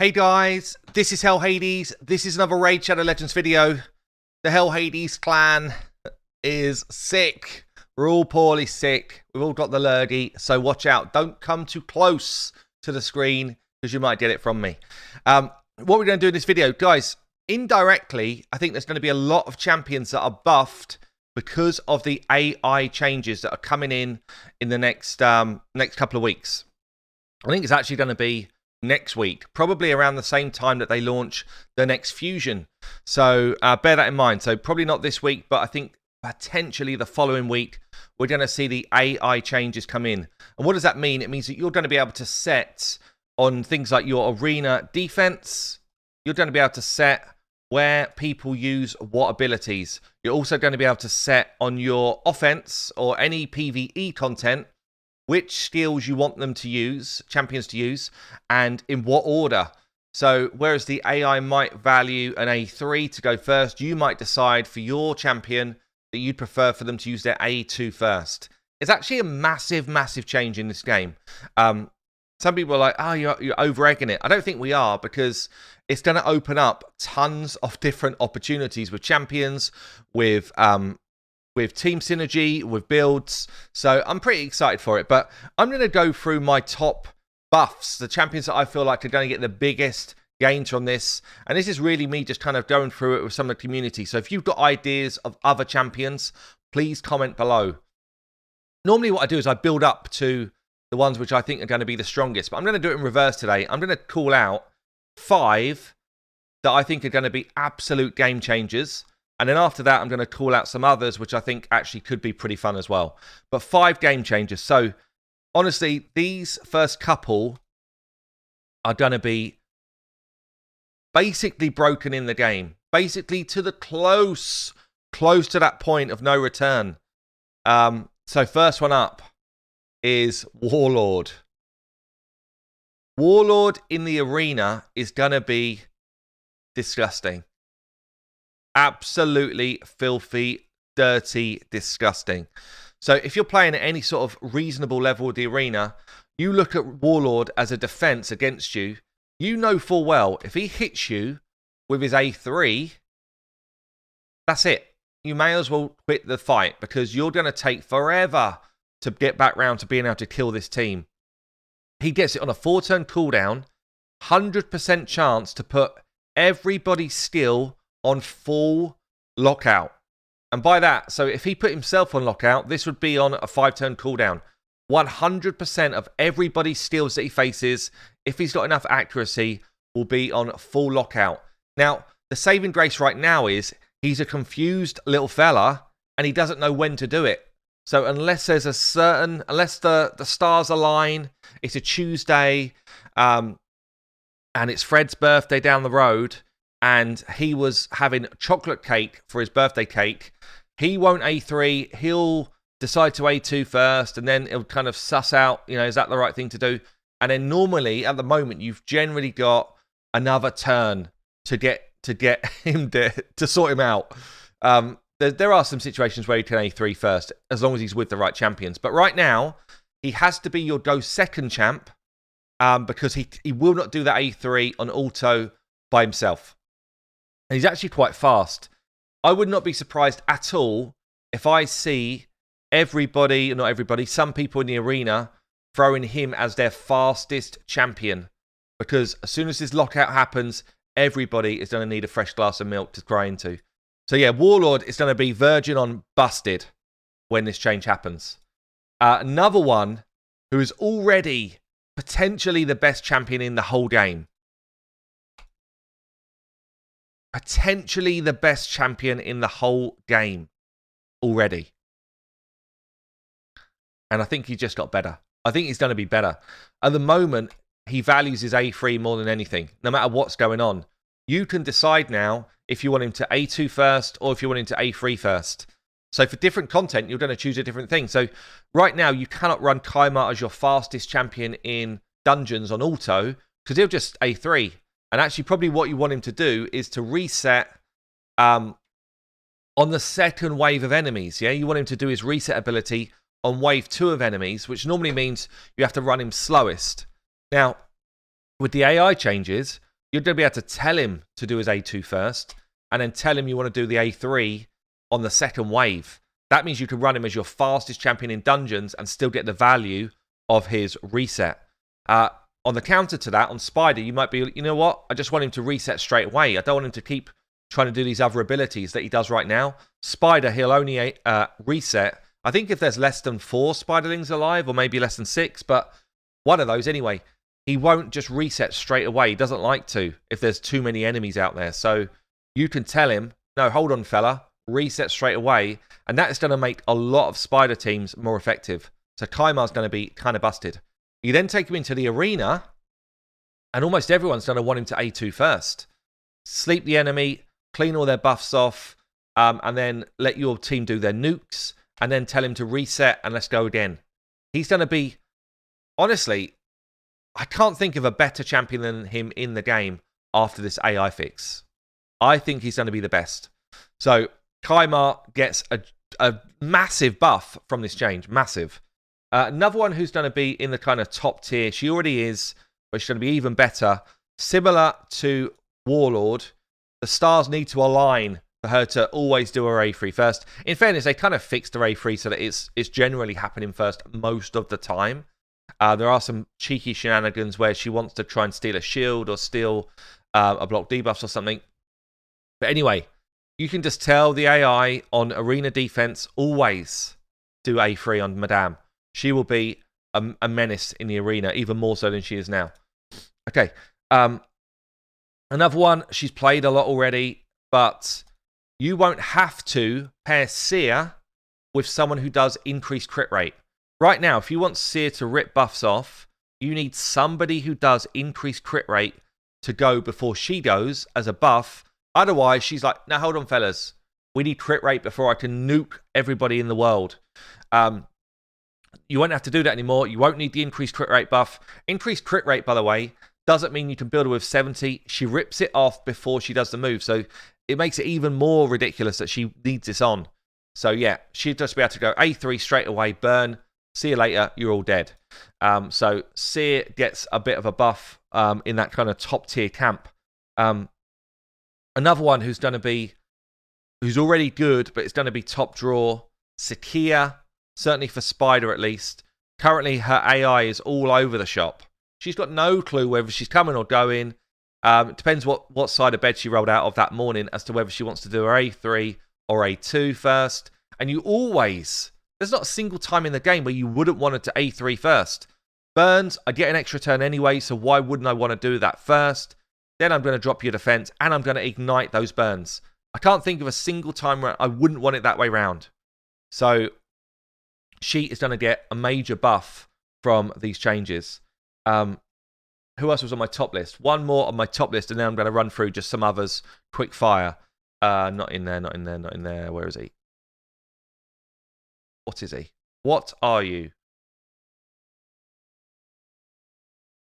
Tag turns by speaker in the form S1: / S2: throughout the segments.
S1: Hey guys, this is Hell Hades. This is another Raid Shadow Legends video. The Hell Hades clan is sick. We're all poorly sick. We've all got the lurgy, so watch out. Don't come too close to the screen because you might get it from me. What we're going to do in this video, guys, indirectly, I think there's going to be a lot of champions that are buffed because of the AI changes that are coming in the next couple of weeks. I think it's actually going to be next week, probably around the same time that they launch the next fusion. So bear that in mind. So probably not this week, but I think potentially the following week, we're going to see the AI changes come in. And what does that mean? It means that you're going to be able to set on things like your arena defense. You're going to be able to set where people use what abilities. You're also going to be able to set on your offense or any PvE content which skills you want them to use, champions to use, and in what order. So whereas the AI might value an A3 to go first, you might decide for your champion that you'd prefer for them to use their A2 first. It's actually a massive, massive change in this game. Some people are like, oh, you're over-egging it. I don't think we are, because it's going to open up tons of different opportunities with champions, with team synergy, with builds. So I'm pretty excited for it. But I'm going to go through my top buffs, the champions that I feel like are going to get the biggest gains from this. And this is really me just kind of going through it with some of the community. So if you've got ideas of other champions, please comment below. Normally what I do is I build up to the ones which I think are going to be the strongest. But I'm going to do it in reverse today. I'm going to call out 5 that I think are going to be absolute game changers. And then after that, I'm going to call out some others, which I think actually could be pretty fun as well. But 5 game changers. So, honestly, these first couple are going to be basically broken in the game. Basically to the close to that point of no return. So, first one up is Warlord. Warlord in the arena is going to be disgusting. Absolutely filthy, dirty, disgusting. So if you're playing at any sort of reasonable level of the arena, you look at Warlord as a defense against you. You know full well, if he hits you with his A3, that's it. You may as well quit the fight, because you're going to take forever to get back round to being able to kill this team. He gets it on a 4-turn cooldown, 100% chance to put everybody's skill on full lockout. And by that, so if he put himself on lockout, this would be on a 5-turn cooldown. 100% of everybody's skills that he faces, if he's got enough accuracy, will be on full lockout. Now, the saving grace right now is he's a confused little fella and he doesn't know when to do it. So unless there's unless the stars align, it's a Tuesday, and it's Fred's birthday down the road, and he was having chocolate cake for his birthday cake, he won't A3, he'll decide to A2 first, and then it'll kind of suss out, is that the right thing to do? And then normally, at the moment, you've generally got another turn to get him to sort him out. There are some situations where he can A3 first, as long as he's with the right champions. But right now, he has to be your go second champ, because he will not do that A3 on auto by himself. And he's actually quite fast. I would not be surprised at all if I see some people in the arena throwing him as their fastest champion. Because as soon as this lockout happens, everybody is going to need a fresh glass of milk to cry into. So yeah, Warlord is going to be virgin on busted when this change happens. Another one who is already potentially the best champion in the whole game. Potentially the best champion in the whole game already. And I think he just got better. I think he's going to be better. At the moment, he values his A3 more than anything, no matter what's going on. You can decide now if you want him to A2 first or if you want him to A3 first. So for different content, you're going to choose a different thing. So right now, you cannot run Kymar as your fastest champion in dungeons on auto, because he'll just A3. And actually, probably what you want him to do is to reset on the second wave of enemies. Yeah, you want him to do his reset ability on wave 2 of enemies, which normally means you have to run him slowest. Now, with the AI changes, you're going to be able to tell him to do his A2 first, and then tell him you want to do the A3 on the second wave. That means you can run him as your fastest champion in dungeons and still get the value of his reset. On the counter to that, on Spider, you might be, you know what? I just want him to reset straight away. I don't want him to keep trying to do these other abilities that he does right now. Spider, he'll only reset. I think if there's less than 4 Spiderlings alive, or maybe less than 6, but one of those anyway, he won't just reset straight away. He doesn't like to if there's too many enemies out there. So you can tell him, no, hold on, fella, reset straight away. And that is going to make a lot of Spider teams more effective. So Kymar's going to be kind of busted. You then take him into the arena, and almost everyone's going to want him to A2 first. Sleep the enemy, clean all their buffs off, and then let your team do their nukes, and then tell him to reset, and let's go again. He's going to be, honestly, I can't think of a better champion than him in the game after this AI fix. I think he's going to be the best. So Kymar gets a massive buff from this change, massive. Another one who's going to be in the kind of top tier, she already is, but she's going to be even better. Similar to Warlord, the stars need to align for her to always do her A3 first. In fairness, they kind of fixed her A3 so that it's generally happening first most of the time. There are some cheeky shenanigans where she wants to try and steal a shield or steal a block debuffs or something. But anyway, you can just tell the AI on arena defense always do A3 on Madame. She will be a menace in the arena, even more so than she is now. Okay. Another one, she's played a lot already, but you won't have to pair Seer with someone who does increased crit rate. Right now, if you want Seer to rip buffs off, you need somebody who does increased crit rate to go before she goes as a buff. Otherwise, she's like, now hold on, fellas. We need crit rate before I can nuke everybody in the world. You won't have to do that anymore. You won't need the increased crit rate buff. Increased crit rate, by the way, doesn't mean you can build her with 70. She rips it off before she does the move. So it makes it even more ridiculous that she needs this on. So yeah, she'd just be able to go A3 straight away, burn. See you later, you're all dead. So Seer gets a bit of a buff in that kind of top tier camp. Another one who's already good, but it's going to be top draw, Sakia. Certainly for Spider, at least. Currently, her AI is all over the shop. She's got no clue whether she's coming or going. It depends what side of bed she rolled out of that morning as to whether she wants to do her A3 or A2 first. And you always... There's not a single time in the game where you wouldn't want it to A3 first. Burns, I get an extra turn anyway, so why wouldn't I want to do that first? Then I'm going to drop your defense, and I'm going to ignite those burns. I can't think of a single time where I wouldn't want it that way round. So... she is going to get a major buff from these changes. Who else was on my top list? One more on my top list, and then I'm going to run through just some others. Quick fire. Not in there, not in there, not in there. Where is he? What is he? What are you?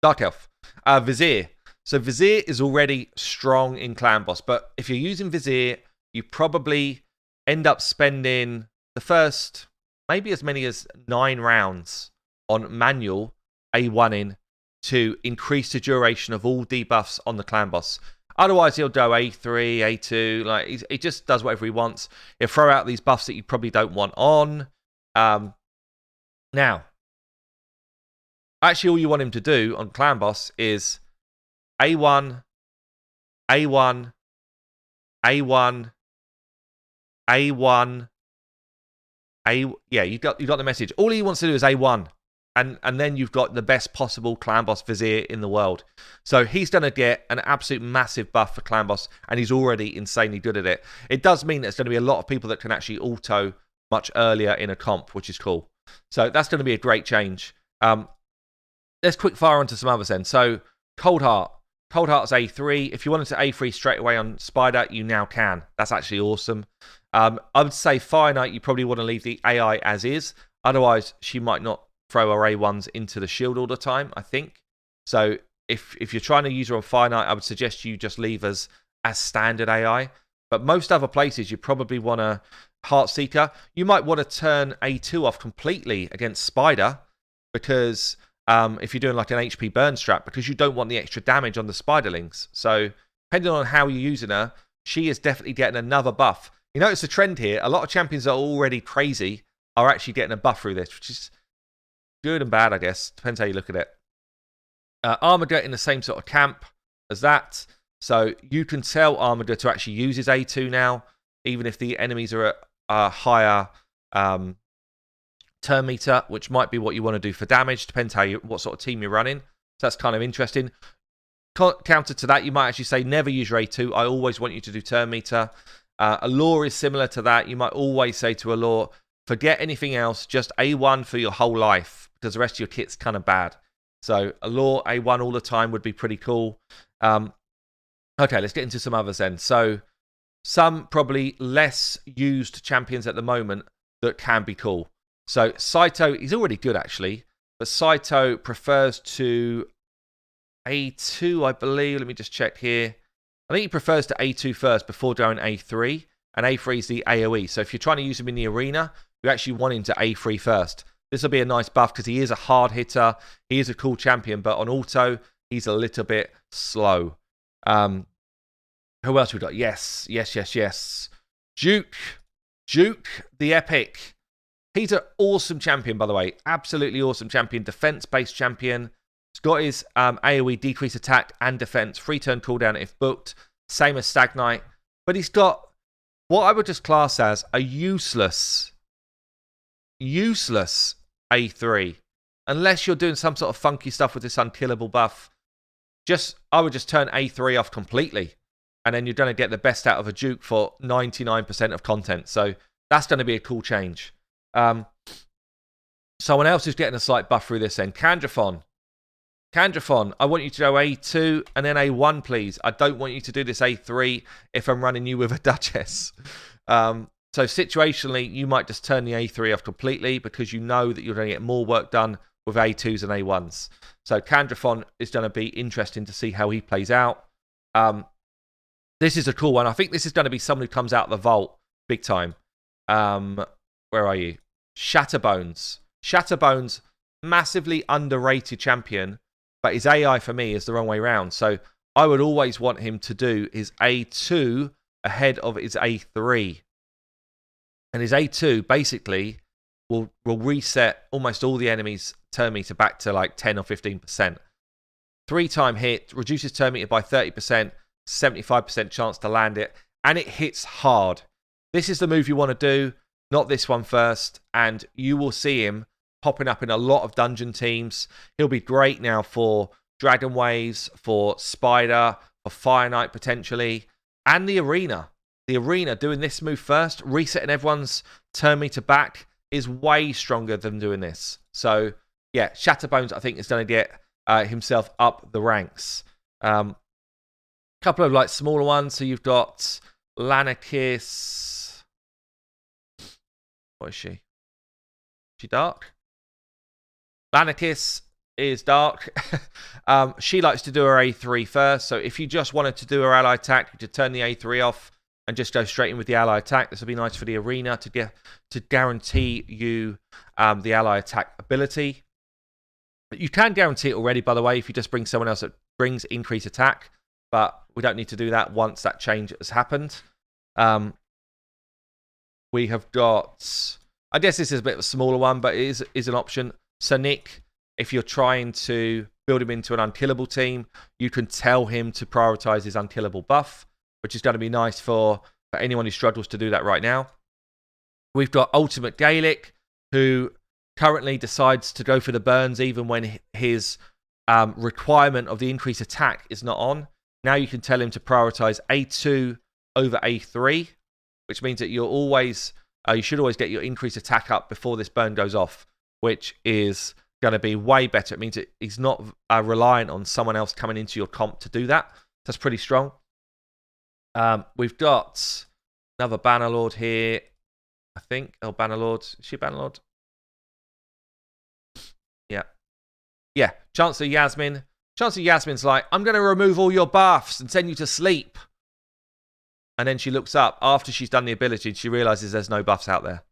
S1: Dark Elf. Vizier. So Vizier is already strong in Clan Boss, but if you're using Vizier, you probably end up spending the first... maybe as many as 9 rounds on manual A1ing to increase the duration of all debuffs on the clan boss. Otherwise, he'll go A3, A2. Like he just does whatever he wants. He'll throw out these buffs that you probably don't want on. Now, actually, all you want him to do on clan boss is A1, A1, A1, A1. Yeah, you got the message. All he wants to do is A1, and then you've got the best possible clan boss Vizier in the world. So he's going to get an absolute massive buff for clan boss, and he's already insanely good at it. It does mean there's going to be a lot of people that can actually auto much earlier in a comp, which is cool. So that's going to be a great change. Let's quick fire onto some others then. So Cold Heart. Cold Heart's A3. If you wanted to A3 straight away on Spider, you now can. That's actually awesome. I would say Fire Knight, you probably want to leave the AI as is. Otherwise, she might not throw her A1s into the shield all the time, I think. So if you're trying to use her on Fire Knight, I would suggest you just leave as standard AI. But most other places, you probably want a Heartseeker. You might want to turn A2 off completely against Spider, because if you're doing like an HP burn strat, because you don't want the extra damage on the spiderlings. So depending on how you're using her, she is definitely getting another buff. You notice a trend here. A lot of champions that are already crazy are actually getting a buff through this, which is good and bad, I guess. Depends how you look at it. Armada in the same sort of camp as that. So you can tell Armada to actually use his A2 now, even if the enemies are at a higher turn meter, which might be what you want to do for damage. Depends what sort of team you're running. So that's kind of interesting. Counter to that, you might actually say never use your A2. I always want you to do turn meter. Allure is similar to that. You might always say to Allure, forget anything else, just A1 for your whole life, because the rest of your kit's kind of bad. So Allure A1 all the time would be pretty cool. Okay, let's get into some others then. So some probably less used champions at the moment that can be cool. So Saito, he's already good actually, but Saito prefers to A2, I believe. Let me just check here. I think he prefers to A2 first before going A3, and A3 is the AoE. So if you're trying to use him in the arena, you actually want him to A3 first. This will be a nice buff because he is a hard hitter. He is a cool champion, but on auto, he's a little bit slow. Who else we got? Yes. Duke the Epic. He's an awesome champion, by the way. Absolutely awesome champion. Defense-based champion. He's got his AoE, decrease attack and defense. 3 turn cooldown if booked. Same as Stag Knight. But he's got what I would just class as a useless A3. Unless you're doing some sort of funky stuff with this unkillable buff. I would just turn A3 off completely. And then you're going to get the best out of a Duke for 99% of content. So that's going to be a cool change. Someone else who's getting a slight buff through this end. Candrafon, I want you to go A2 and then A1, please. I don't want you to do this A3 if I'm running you with a Duchess. So situationally, you might just turn the A3 off completely because you know that you're going to get more work done with A2s and A1s. So Candrafon is going to be interesting to see how he plays out. This is a cool one. I think this is going to be someone who comes out of the vault big time. Where are you? Shatterbones. Shatterbones, massively underrated champion, but his AI for me is the wrong way around. So I would always want him to do his A2 ahead of his A3. And his A2 basically will reset almost all the enemies' turn meter back to like 10 or 15%. 3-time hit, reduces turn meter by 30%, 75% chance to land it, and it hits hard. This is the move you want to do, not this one first, and you will see him popping up in a lot of dungeon teams. He'll be great now for Dragon Waves, for Spider, for Fire Knight potentially, and the Arena. The Arena, doing this move first, resetting everyone's turn meter back, is way stronger than doing this. So, yeah, Shatterbones, I think, is going to get himself up the ranks. Couple of like smaller ones. So you've got Lannicus. What is she? Is she dark? Lannicus is dark. She likes to do her A3 first. So if you just wanted to do her ally attack, you could turn the A3 off and just go straight in with the ally attack. This will be nice for the arena to guarantee you the ally attack ability. You can guarantee it already, by the way, if you just bring someone else that brings increased attack. But we don't need to do that once that change has happened. We have got... I guess this is a bit of a smaller one, but it is an option. Sonic, if you're trying to build him into an unkillable team, you can tell him to prioritize his unkillable buff, which is going to be nice for anyone who struggles to do that right now. We've got Ultimate Gaelic, who currently decides to go for the burns even when his requirement of the increased attack is not on. Now you can tell him to prioritize A2 over A3, which means that you should always get your increased attack up before this burn goes off, which is going to be way better. It means that he's not reliant on someone else coming into your comp to do that. That's pretty strong. We've got another Bannerlord here, I think. Oh, Bannerlord. Is she Bannerlord? Yeah. Chancellor Yasmin. Chancellor Yasmin's like, I'm going to remove all your buffs and send you to sleep. And then she looks up after she's done the ability and she realizes there's no buffs out there.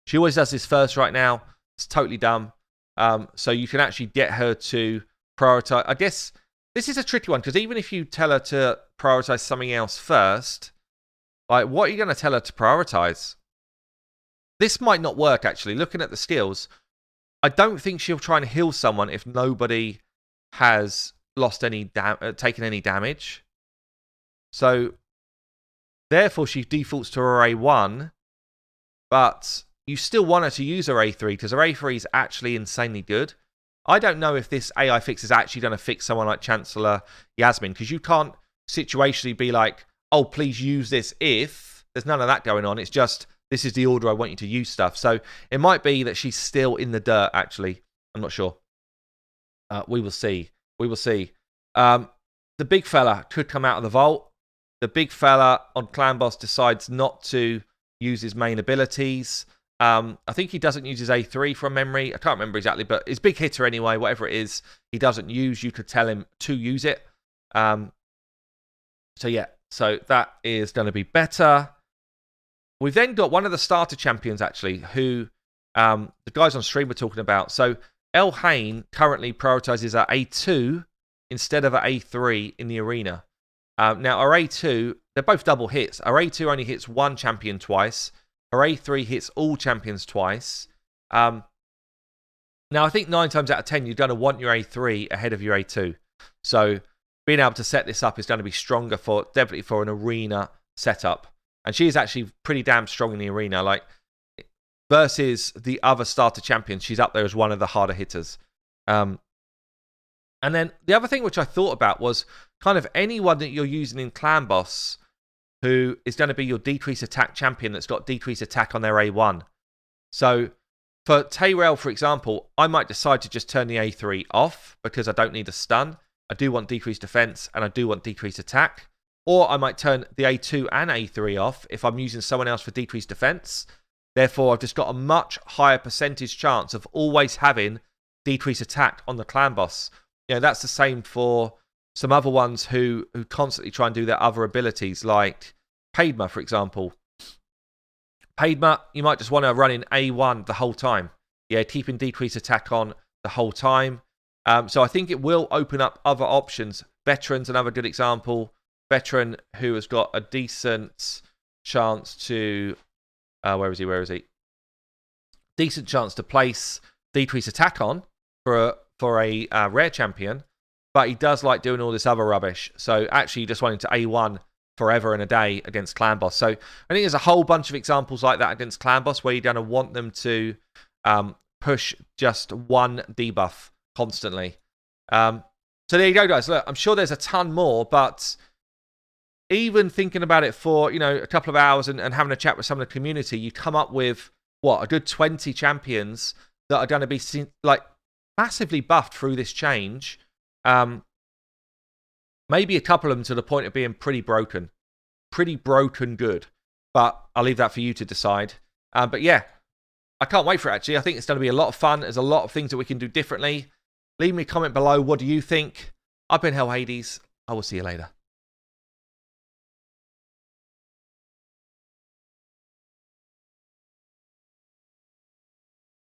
S1: She always does this first right now. It's totally dumb. So you can actually get her to prioritize. I guess this is a tricky one, because even if you tell her to prioritize something else first, like, what are you going to tell her to prioritize? This might not work, actually. Looking at the skills, I don't think she'll try and heal someone if nobody has lost any taken any damage. So therefore she defaults to her A1, but you still want her to use her A3 because her A3 is actually insanely good. I don't know if this AI fix is actually going to fix someone like Chancellor Yasmin, because you can't situationally be like, oh, please use this if. There's none of that going on. It's just, this is the order I want you to use stuff. So it might be that she's still in the dirt, actually. I'm not sure. We will see. We will see. The big fella could come out of the vault. The big fella on Clan Boss decides not to use his main abilities. I think he doesn't use his A3 from memory. I can't remember exactly, but his big hitter anyway, whatever it is, he doesn't use. You could tell him to use it. So yeah, so that is going to be better. We've then got one of the starter champions, actually, who the guys on stream were talking about. So El Hain currently prioritizes our A2 instead of our A3 in the arena. Now, our A2, they're both double hits. Our A2 only hits one champion twice. Our A3 hits all champions twice. Now, I think 9 times out of 10, you're going to want your A3 ahead of your A2. So being able to set this up is going to be stronger for, definitely for an arena setup. And she is actually pretty damn strong in the arena. Like, versus the other starter champions, she's up there as one of the harder hitters. And then the other thing which I thought about was kind of anyone that you're using in Clan Boss who is going to be your decrease attack champion that's got decrease attack on their A1. So for Tayrell, for example, I might decide to just turn the A3 off because I don't need a stun. I do want decreased defense and I do want decreased attack. Or I might turn the A2 and A3 off if I'm using someone else for decreased defense. Therefore, I've just got a much higher percentage chance of always having decreased attack on the Clan Boss. You know, that's the same for some other ones who constantly try and do their other abilities, like Kymar, for example. Kymar, you might just want to run in A1 the whole time. Yeah, keeping decreased attack on the whole time. So I think it will open up other options. Veteran's another good example. Veteran who has got a decent chance to... where is he? Decent chance to place decreased attack on for a rare champion, but he does like doing all this other rubbish. So actually just wanting to A1 forever and a day against Clan Boss. So I think there's a whole bunch of examples like that against Clan Boss where you're going to want them to push just one debuff constantly. So there you go, guys. Look, I'm sure there's a ton more, but even thinking about it for, you know, a couple of hours and having a chat with some of the community, you come up with, what, a good 20 champions that are going to be like massively buffed through this change. Maybe a couple of them to the point of being pretty broken good, but I'll leave that for you to decide. But yeah, I can't wait for it, actually. I think it's going to be a lot of fun. There's a lot of things that we can do differently. Leave me a comment below. What do you think? I've been Hell Hades. I will see you later.